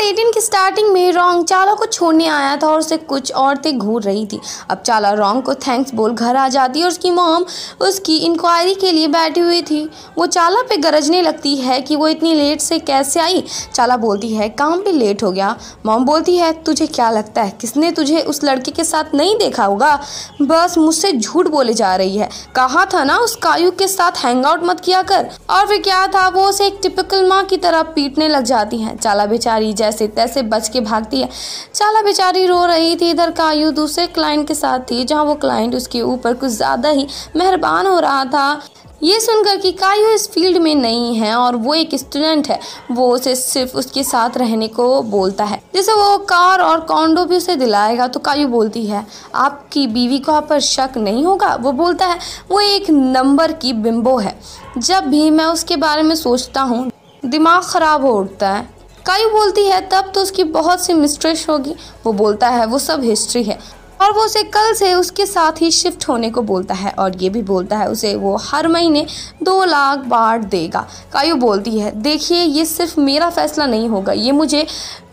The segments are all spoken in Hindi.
18 की स्टार्टिंग में रोंग चाला को छोड़ने आया था और उसे कुछ औरतें घूर रही थी। अब चाला रोंग को थैंक्स बोल घर आ जाती है और उसकी मॉम उसकी इंक्वायरी के लिए बैठी हुई थी। वो चाला पे गरजने लगती है कि वो इतनी लेट से कैसे आई। चाला बोलती है काम पे लेट हो गया। मॉम बोलती है तुझे क्या लगता है किसने तुझे उस लड़के के साथ नहीं देखा होगा, बस मुझसे झूठ बोले जा रही है। कहा था ना उस कायू के साथ हैंग आउट मत किया कर। और फिर क्या था, वो उसे एक टिपिकल माँ की तरह पीटने लग जाती है। चाला बेचारी जैसे तैसे बच के भागती है। चाला बेचारी रो रही थी। इधर कायू दूसरे क्लाइंट के साथ थी जहाँ वो क्लाइंट उसके ऊपर कुछ ज़्यादा ही मेहरबान हो रहा था। ये सुनकर कि कायू इस फील्ड में नहीं है और वो एक स्टूडेंट है, वो उसे सिर्फ उसके साथ रहने को बोलता है, जैसे वो कार और कॉन्डो भी उसे दिलाएगा। तो कायू बोलती है आपकी बीवी को आप पर शक नहीं होगा। वो बोलता है वो एक नंबर की बिंबो है, जब भी मैं उसके बारे में सोचता हूँ दिमाग ख़राब हो उठता है। कायू बोलती है तब तो उसकी बहुत सी मिस्ट्रेस होगी। वो बोलता है वो सब हिस्ट्री है और वो उसे कल से उसके साथ ही शिफ्ट होने को बोलता है और ये भी बोलता है उसे वो हर महीने 2 लाख बार देगा। कायू बोलती है देखिए ये सिर्फ मेरा फैसला नहीं होगा, ये मुझे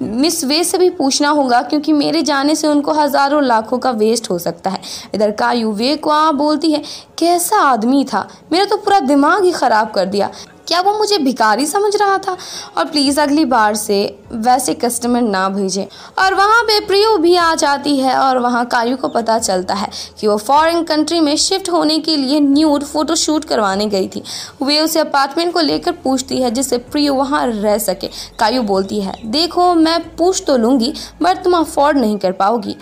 मिस वे से भी पूछना होगा क्योंकि मेरे जाने से उनको हज़ारों लाखों का वेस्ट हो सकता है। इधर कायू वे को बोलती है कैसा आदमी था, मेरा तो पूरा दिमाग ही ख़राब कर दिया। क्या वो मुझे भिखारी समझ रहा था? और प्लीज़ अगली बार से वैसे कस्टमर ना भेजें। और वहाँ पे प्रियो भी आ जाती है और वहाँ कायू को पता चलता है कि वो फॉरेन कंट्री में शिफ्ट होने के लिए न्यूड फ़ोटोशूट करवाने गई थी। वे उसे अपार्टमेंट को लेकर पूछती है जिससे प्रियो वहाँ रह सके। कायू बोलती है देखो मैं पूछ तो लूँगी बट तुम अफोर्ड नहीं कर पाओगी।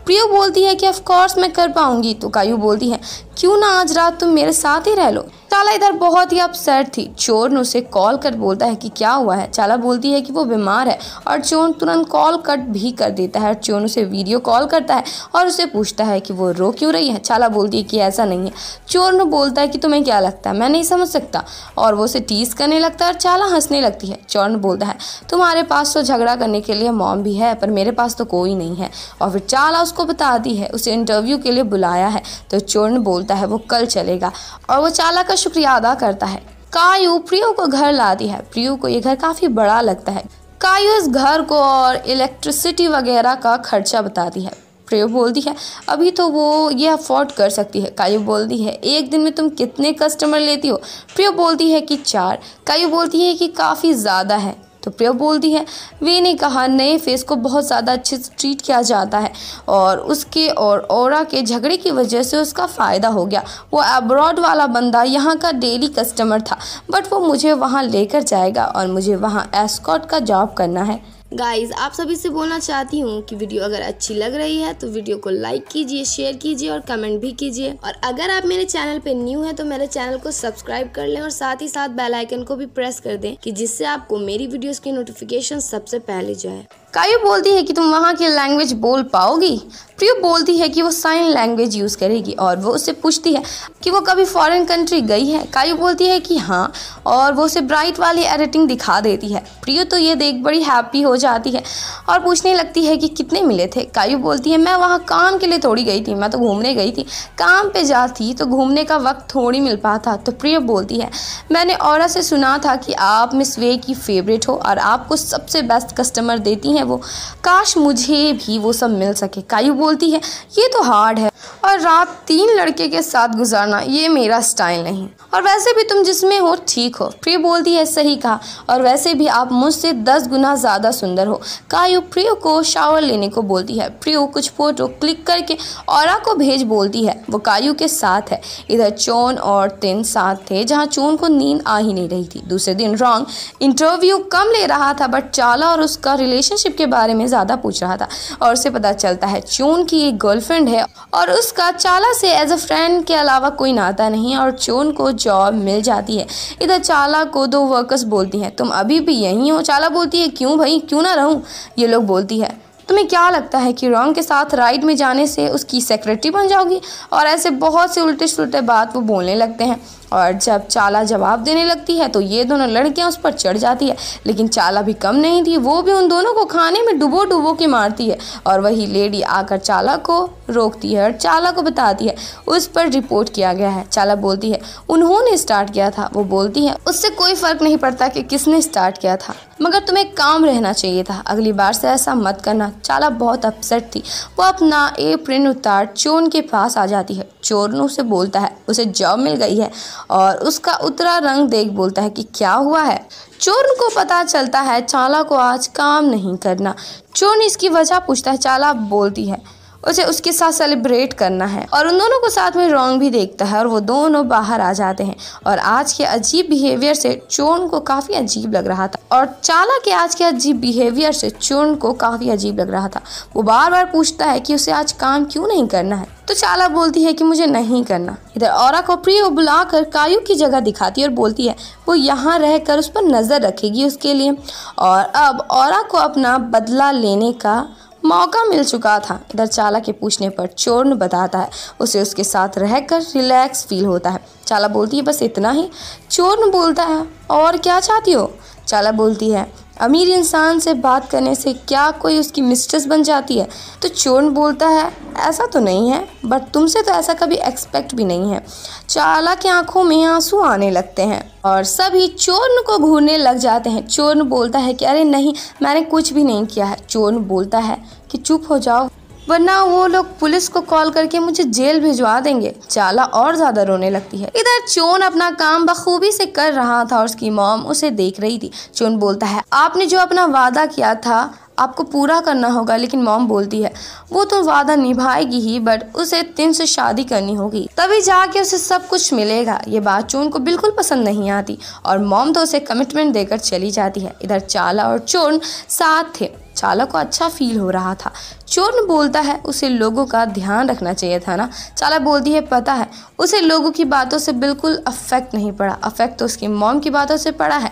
प्रियो बोलती है कि ऑफ कोर्स मैं कर पाऊंगी। तो कायू बोलती है क्यों ना आज रात तुम मेरे साथ ही रह लो। चाला इधर बहुत ही अपसेट थी। चोर ने उसे कॉल कर बोलता है कि क्या हुआ है। चाला बोलती है कि वो बीमार है और चोर तुरंत कॉल कट भी कर देता है। चोर उसे वीडियो कॉल करता है और उसे पूछता है कि वो रो क्यों रही है। चाला बोलती है कि ऐसा नहीं है। चोर ने बोलता है कि तुम्हें क्या लगता है मैं नहीं समझ सकता, और वो उसे टीज करने लगता है और चाला हंसने लगती है। चोर ने बोलता है तुम्हारे पास तो झगड़ा करने के लिए मॉम भी है पर मेरे पास तो कोई नहीं है। और फिर चाला उसको बताती है उसे इंटरव्यू के लिए बुलाया है। तो चोर ने बोलता है वो कल चलेगा और वो चाला का शुक्रिया अदा करता है। कायू प्रियो को घर लाती है। प्रियो को ये घर काफ़ी बड़ा लगता है। कायू इस घर को और इलेक्ट्रिसिटी वगैरह का खर्चा बताती है। प्रियो बोलती है अभी तो वो ये अफोर्ड कर सकती है। कायू बोलती है एक दिन में तुम कितने कस्टमर लेती हो। प्रियो बोलती है कि 4। कायू बोलती है कि काफ़ी ज़्यादा है। तो प्रियो बोलती है वे ने कहा नए फेस को बहुत ज़्यादा अच्छे से ट्रीट किया जाता है और उसके और ओरा के झगड़े की वजह से उसका फ़ायदा हो गया। वो अब्रॉड वाला बंदा यहाँ का डेली कस्टमर था बट वो मुझे वहाँ लेकर जाएगा और मुझे वहाँ एस्कॉर्ट का जॉब करना है। गाइज़ आप सभी से बोलना चाहती हूँ कि वीडियो अगर अच्छी लग रही है तो वीडियो को लाइक कीजिए, शेयर कीजिए और कमेंट भी कीजिए। और अगर आप मेरे चैनल पे न्यू हैं तो मेरे चैनल को सब्सक्राइब कर लें और साथ ही साथ बेल आइकन को भी प्रेस कर दें कि जिससे आपको मेरी वीडियोस की नोटिफिकेशन सबसे पहले जाए। कायू बोलती है कि तुम वहाँ की लैंग्वेज बोल पाओगी। प्रियो बोलती है कि वो साइन लैंग्वेज यूज़ करेगी और वो उससे पूछती है कि वो कभी फॉरेन कंट्री गई है। कायू बोलती है कि हाँ और वो उसे ब्राइट वाली एडिटिंग दिखा देती है। प्रियो तो ये देख बड़ी हैप्पी हो जाती है और पूछने लगती है कि कितने मिले थे। कायू बोलती है मैं वहाँ काम के लिए थोड़ी गई थी, मैं तो घूमने गई थी। काम पे जाती तो घूमने का वक्त थोड़ी मिल पाता। तो प्रियो बोलती है मैंने औरा से सुना था कि आप मिस वे की फेवरेट हो और आपको सबसे बेस्ट कस्टमर देती हैं वो, काश मुझे भी वो सब मिल सके। कायू बोलती है ये तो हार्ड है और रात 3 लड़के के साथ गुजारना ये मेरा स्टाइल नहीं, और वैसे भी तुम जिसमें हो ठीक हो। प्रियो बोलती है सही कहा, और वैसे भी आप मुझसे 10 गुना ज़्यादा सुंदर हो। कायू प्रियो को शावर लेने को बोलती है। प्रियो कुछ फोटो क्लिक करके औरा को भेज बोलती है वो कायू के साथ है। इधर चोन और तिन साथ थे जहाँ चोन को नींद आ ही नहीं रही थी। दूसरे दिन रोंग इंटरव्यू कम ले रहा था बट चाला और उसका रिलेशनशिप के बारे में ज़्यादा पूछ रहा था और उसे पता चलता है चोन की एक गर्लफ्रेंड है और उसका चाला से एज अ फ्रेंड के अलावा कोई नाता नहीं और चोन को जॉब मिल जाती है। इधर चाला को 2 वर्कर्स बोलती हैं तुम अभी भी यहीं हो। चाला बोलती है क्यों भाई, क्यों ना रहूं। ये लोग बोलती है तुम्हें क्या लगता है कि रोंग के साथ राइड में जाने से उसकी सेक्रेटरी बन जाओगी, और ऐसे बहुत से उल्टे सुलटे बात वो बोलने लगते हैं। और जब चाला जवाब देने लगती है तो ये दोनों लड़कियां उस पर चढ़ जाती है, लेकिन चाला भी कम नहीं थी, वो भी उन दोनों को खाने में डुबो के मारती है। और वही लेडी आकर चाला को रोकती है और चाला को बताती है उस पर रिपोर्ट किया गया है। चाला बोलती है उन्होंने स्टार्ट किया था। वो बोलती है उससे कोई फर्क नहीं पड़ता कि किसने स्टार्ट किया था, मगर तुम्हें काम रहना चाहिए था, अगली बार से ऐसा मत करना। चाला बहुत अपसेट थी। वो अपना एप्रिन उतार चोन के पास आ जाती है। चोर उसे बोलता है उसे जॉब मिल गई है और उसका उतरा रंग देख बोलता है कि क्या हुआ है। चोर को पता चलता है चाला को आज काम नहीं करना। चोर इसकी वजह पूछता है। चाला बोलती है उसे उसके साथ सेलिब्रेट करना है और उन दोनों को साथ में रॉन्ग भी देखता है और वो दोनों बाहर आ जाते हैं। और आज के अजीब बिहेवियर से चोन को काफ़ी अजीब लग रहा था और चाला के आज के अजीब बिहेवियर से चोन को काफ़ी अजीब लग रहा था। वो बार बार पूछता है कि उसे आज काम क्यों नहीं करना है, तो चाला बोलती है कि मुझे नहीं करना। इधर औरा को प्रियो बुलाकर कायू की जगह दिखाती है और बोलती है वो यहाँ रहकर उस पर नज़र रखेगी उसके लिए। और अब औरा को अपना बदला लेने का मौका मिल चुका था। इधर चाला के पूछने पर चोर बताता है उसे उसके साथ रहकर रिलैक्स फील होता है। चाला बोलती है बस इतना ही। चोर बोलता है और क्या चाहती हो। चाला बोलती है अमीर इंसान से बात करने से क्या कोई उसकी मिस्ट्रेस बन जाती है। तो चोर बोलता है ऐसा तो नहीं है, बट तुमसे तो ऐसा कभी एक्सपेक्ट भी नहीं है। चाला की आंखों में आंसू आने लगते हैं और सभी चोर को घूरने लग जाते हैं। चोर बोलता है कि अरे नहीं, मैंने कुछ भी नहीं किया है। चोर बोलता है कि चुप हो जाओ वरना वो लोग पुलिस को कॉल करके मुझे जेल भिजवा देंगे। चाला और ज़्यादा रोने लगती है। इधर चोन अपना काम बखूबी से कर रहा था और उसकी मॉम उसे देख रही थी। चोन बोलता है आपने जो अपना वादा किया था आपको पूरा करना होगा, लेकिन मॉम बोलती है वो तो वादा निभाएगी ही, बट उसे तिन से शादी करनी होगी तभी जाके उसे सब कुछ मिलेगा। ये बात चोन को बिल्कुल पसंद नहीं आती और मॉम तो उसे कमिटमेंट देकर चली जाती है। इधर चाला और चोन साथ थे। चाला को अच्छा फील हो रहा था। चोर बोलता है उसे लोगों का ध्यान रखना चाहिए था ना। चाला बोलती है पता है उसे लोगों की बातों से बिल्कुल अफेक्ट नहीं पड़ा, अफेक्ट तो उसकी मॉम की बातों से पड़ा है।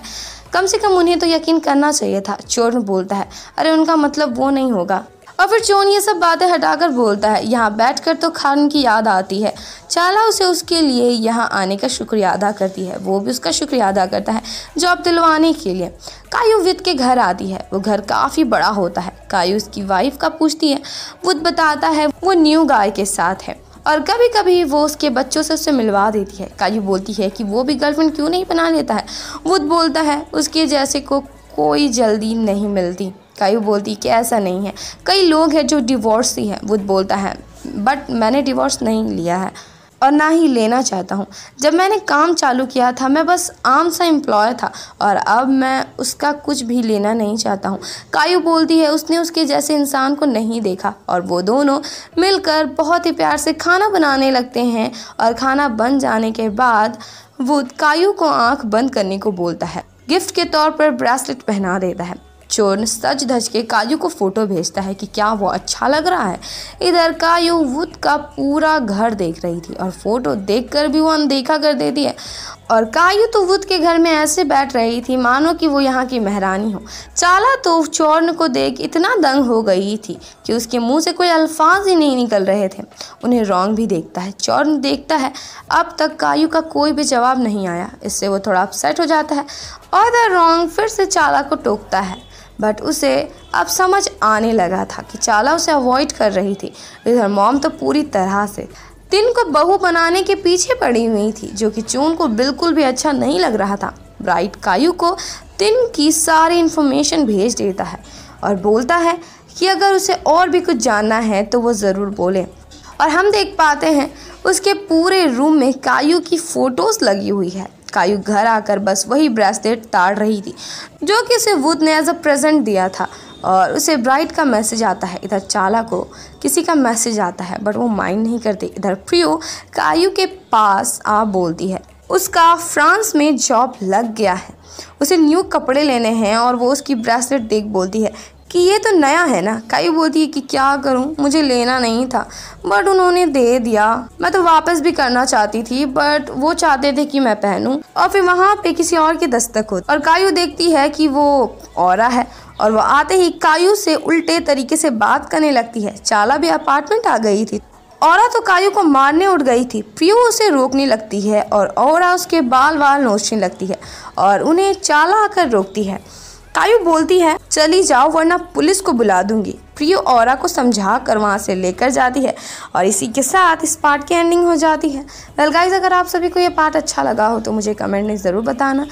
कम से कम उन्हें तो यकीन करना चाहिए था। चोर बोलता है अरे उनका मतलब वो नहीं होगा। और फिर चोन ये सब बातें हटाकर बोलता है यहाँ बैठकर तो खान की याद आती है। चाला उसे उसके लिए यहाँ आने का शुक्रिया अदा करती है। वो भी उसका शुक्रिया अदा करता है जॉब दिलवाने के लिए। कायू विद के घर आती है। वो घर काफ़ी बड़ा होता है। कायू उसकी वाइफ का पूछती है। वो बताता है वो न्यू गाय के साथ है और कभी कभी वो उसके बच्चों से उससे मिलवा देती है। कायू बोलती है कि वो भी गर्लफ्रेंड क्यों नहीं बना लेता है। वुड बोलता है उसके जैसे को कोई जल्दी नहीं मिलती। कायू बोलती कि ऐसा नहीं है, कई लोग हैं जो डिवोर्सी हैं। वुड बोलता है बट मैंने डिवोर्स नहीं लिया है और ना ही लेना चाहता हूँ। जब मैंने काम चालू किया था मैं बस आम सा एम्प्लॉय था और अब मैं उसका कुछ भी लेना नहीं चाहता हूँ। कायू बोलती है उसने उसके जैसे इंसान को नहीं देखा और वो दोनों मिलकर बहुत ही प्यार से खाना बनाने लगते हैं। और खाना बन जाने के बाद वो कायू को आंख बंद करने को बोलता है। गिफ्ट के तौर पर ब्रेसलेट पहना देता है। चोर सज धज के कायू को फोटो भेजता है कि क्या वो अच्छा लग रहा है। इधर कायू वुड का पूरा घर देख रही थी और फोटो देखकर भी वो अनदेखा कर देती है। और कायू तो वुड के घर में ऐसे बैठ रही थी मानो कि वो यहाँ की महारानी हो। चाला तो चोर को देख इतना दंग हो गई थी कि उसके मुंह से कोई अल्फाज ही नहीं निकल रहे थे। उन्हें रॉन्ग भी देखता है। चोर देखता है अब तक कायू का कोई भी जवाब नहीं आया। इससे वो थोड़ा अपसेट हो जाता है और इधर रॉन्ग फिर से चाला को टोकता है, बट उसे अब समझ आने लगा था कि चाला उसे अवॉइड कर रही थी। इधर मॉम तो पूरी तरह से तिन को बहू बनाने के पीछे पड़ी हुई थी, जो कि चोन को बिल्कुल भी अच्छा नहीं लग रहा था। ब्राइट कायू को तिन की सारी इन्फॉर्मेशन भेज देता है और बोलता है कि अगर उसे और भी कुछ जानना है तो वो ज़रूर बोले। और हम देख पाते हैं उसके पूरे रूम में कायू की फ़ोटोज़ लगी हुई है। कायू घर आकर बस वही ब्रेसलेट ताड़ रही थी जो कि उसे वुड ने एज अ प्रेजेंट दिया था और उसे ब्राइट का मैसेज आता है। इधर चाला को किसी का मैसेज आता है बट वो माइंड नहीं करती। इधर प्रियो कायू के पास आ बोलती है उसका फ्रांस में जॉब लग गया है, उसे न्यू कपड़े लेने हैं और वो उसकी ब्रेसलेट देख बोलती है कि ये तो नया है ना। कायू बोलती है कि क्या करूं, मुझे लेना नहीं था बट उन्होंने दे दिया। मैं तो वापस भी करना चाहती थी बट वो चाहते थे कि मैं पहनूं। और फिर वहाँ पे किसी और की दस्तक होती और कायू देखती है कि वो औरा है और वो आते ही कायू से उल्टे तरीके से बात करने लगती है। चाला भी अपार्टमेंट आ गई थी औरा तो कायू को मारने उठ गई थी। प्रियो उसे रोकने लगती है और औरा उसके बाल नोचने लगती है और उन्हें चाला आकर रोकती है। कायू बोलती है चली जाओ वरना पुलिस को बुला दूंगी। प्रियो औरा को समझा कर वहाँ से लेकर जाती है और इसी के साथ इस पार्ट की एंडिंग हो जाती है। वेल गाइस, अगर आप सभी को ये पार्ट अच्छा लगा हो तो मुझे कमेंट में ज़रूर बताना।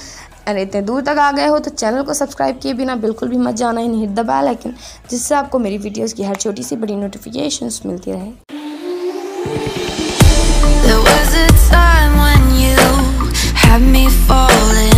और इतने दूर तक आ गए हो तो चैनल को सब्सक्राइब किए बिना बिल्कुल भी मत जाना, in heat the bell icon, जिससे आपको मेरी वीडियोज़ की हर छोटी सी बड़ी नोटिफिकेशंस मिलती रहे। There was a time when you had me falling